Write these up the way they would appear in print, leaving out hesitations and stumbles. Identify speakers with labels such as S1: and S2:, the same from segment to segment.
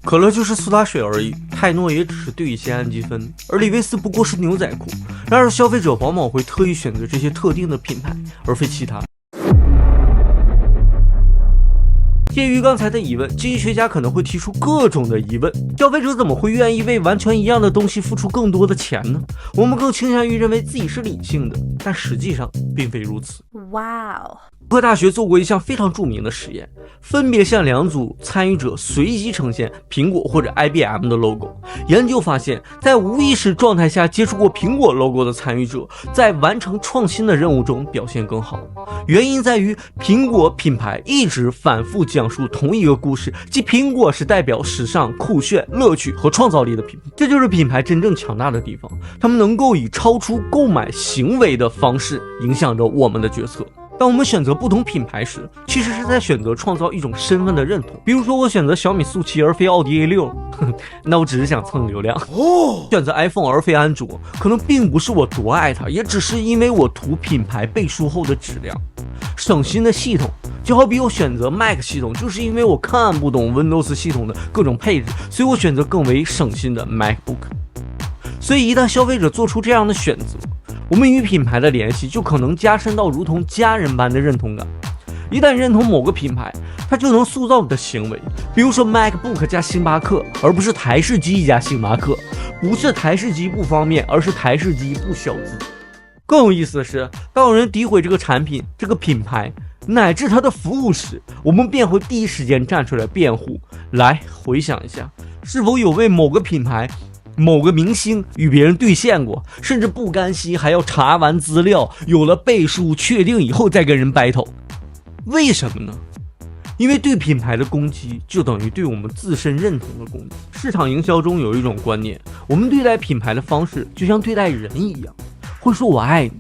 S1: 可乐就是苏打水而已，泰诺也只是兑一些氨基分，而李维斯不过是牛仔裤。然而消费者往往会特意选择这些特定的品牌，而非其他。基于刚才的疑问，经济学家可能会提出各种的疑问：消费者怎么会愿意为完全一样的东西付出更多的钱呢？我们更倾向于认为自己是理性的，但实际上并非如此。
S2: 哇哦！
S1: 伯克大学做过一项非常著名的实验，分别向2组参与者随机呈现苹果或者 IBM 的 logo。研究发现，在无意识状态下接触过苹果 logo 的参与者，在完成创新的任务中表现更好。原因在于苹果品牌一直反复讲述同一个故事，即苹果是代表时尚、酷炫、乐趣和创造力的品牌。这就是品牌真正强大的地方，他们能够以超出购买行为的方式影响着我们的决策。当我们选择不同品牌时，其实是在选择创造一种身份的认同。比如说，我选择小米速7而非奥迪 A6， 那我只是想蹭流量。选择 iPhone 而非安卓，可能并不是我多爱它，也只是因为我图品牌背书后的质量。省心的系统，就好比我选择 Mac 系统，就是因为我看不懂 Windows 系统的各种配置，所以我选择更为省心的 MacBook。所以一旦消费者做出这样的选择，我们与品牌的联系就可能加深到如同家人般的认同感。一旦认同某个品牌，它就能塑造你的行为。比如说 MacBook 加星巴克，而不是台式机加星巴克，不是台式机不方便，而是台式机不小资。更有意思的是，当有人诋毁这个产品、这个品牌乃至它的服务时，我们便会第一时间站出来辩护。来回想一下，是否有为某个品牌、某个明星与别人兑现过，甚至不甘心还要查完资料，有了背书确定以后再跟人 battle。 为什么呢？因为对品牌的攻击就等于对我们自身认同的攻击。市场营销中有一种观念，我们对待品牌的方式就像对待人一样，会说我爱你，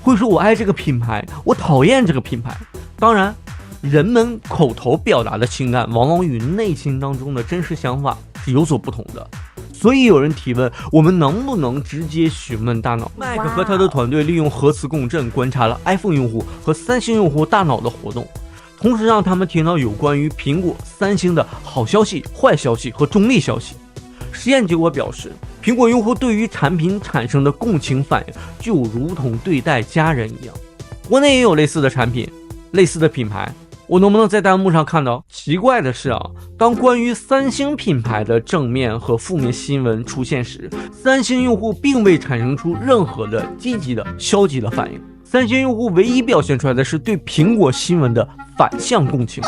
S1: 会说我爱这个品牌，我讨厌这个品牌。当然，人们口头表达的情感往往与内心当中的真实想法是有所不同的。所以有人提问，我们能不能直接询问大脑？麦克和他的团队利用核磁共振观察了 iPhone 用户和三星用户大脑的活动，同时让他们听到有关于苹果、三星的好消息、坏消息和中立消息。实验结果表示，苹果用户对于产品产生的共情反应就如同对待家人一样。国内也有类似的产品、类似的品牌，我能不能在弹幕上看到？奇怪的是啊，当关于三星品牌的正面和负面新闻出现时，三星用户并未产生出任何的积极的、消极的反应。三星用户唯一表现出来的是对苹果新闻的反向共情，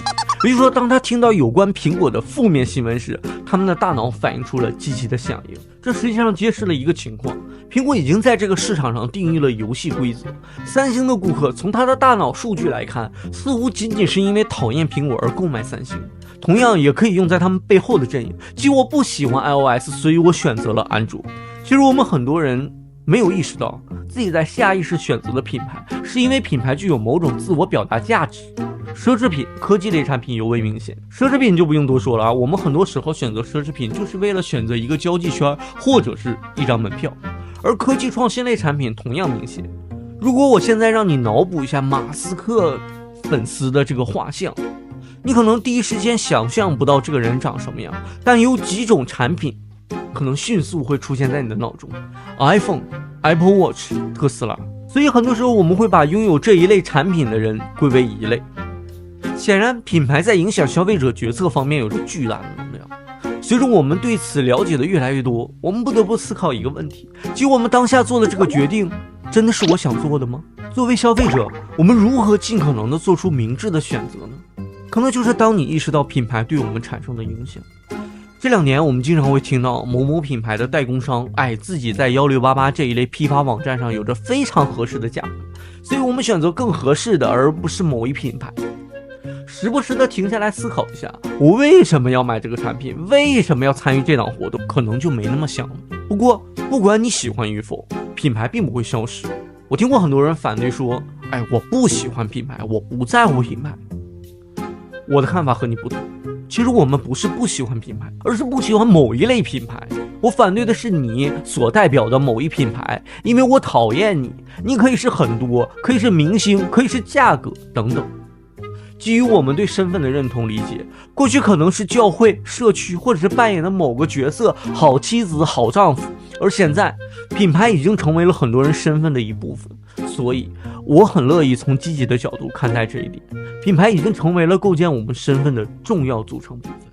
S1: 也就是说，当他听到有关苹果的负面新闻时，他们的大脑反映出了积极的响应。这实际上揭示了一个情况，苹果已经在这个市场上定义了游戏规则。三星的顾客从他的大脑数据来看，似乎仅仅是因为讨厌苹果而购买三星，同样也可以用在他们背后的阵营，即我不喜欢 iOS， 所以我选择了安卓。其实我们很多人没有意识到，自己在下意识选择的品牌，是因为品牌具有某种自我表达价值。奢侈品、科技类产品尤为明显。奢侈品就不用多说了啊，我们很多时候选择奢侈品，就是为了选择一个交际圈或者是一张门票。而科技创新类产品同样明显。如果我现在让你脑补一下马斯克粉丝的这个画像，你可能第一时间想象不到这个人长什么样，但有几种产品可能迅速会出现在你的脑中： iPhone、Apple Watch、特斯拉。所以很多时候我们会把拥有这一类产品的人归为一类。显然，品牌在影响消费者决策方面有着巨大的能量。随着我们对此了解的越来越多，我们不得不思考一个问题，即我们当下做的这个决定真的是我想做的吗？作为消费者，我们如何尽可能的做出明智的选择呢？可能就是当你意识到品牌对我们产生的影响。这2年我们经常会听到某某品牌的代工商自己在1688这一类批发网站上有着非常合适的价格，所以我们选择更合适的，而不是某一品牌。时不时的停下来思考一下，我为什么要买这个产品，为什么要参与这档活动，可能就没那么想了。不过不管你喜欢与否，品牌并不会消失。我听过很多人反对说，我不喜欢品牌，我不在乎品牌。我的看法和你不同，其实我们不是不喜欢品牌，而是不喜欢某一类品牌。我反对的是你所代表的某一品牌，因为我讨厌你。你可以是很多，可以是明星，可以是价格等等。基于我们对身份的认同理解，过去可能是教会、社区，或者是扮演的某个角色，好妻子、好丈夫，而现在品牌已经成为了很多人身份的一部分。所以我很乐意从积极的角度看待这一点，品牌已经成为了构建我们身份的重要组成部分。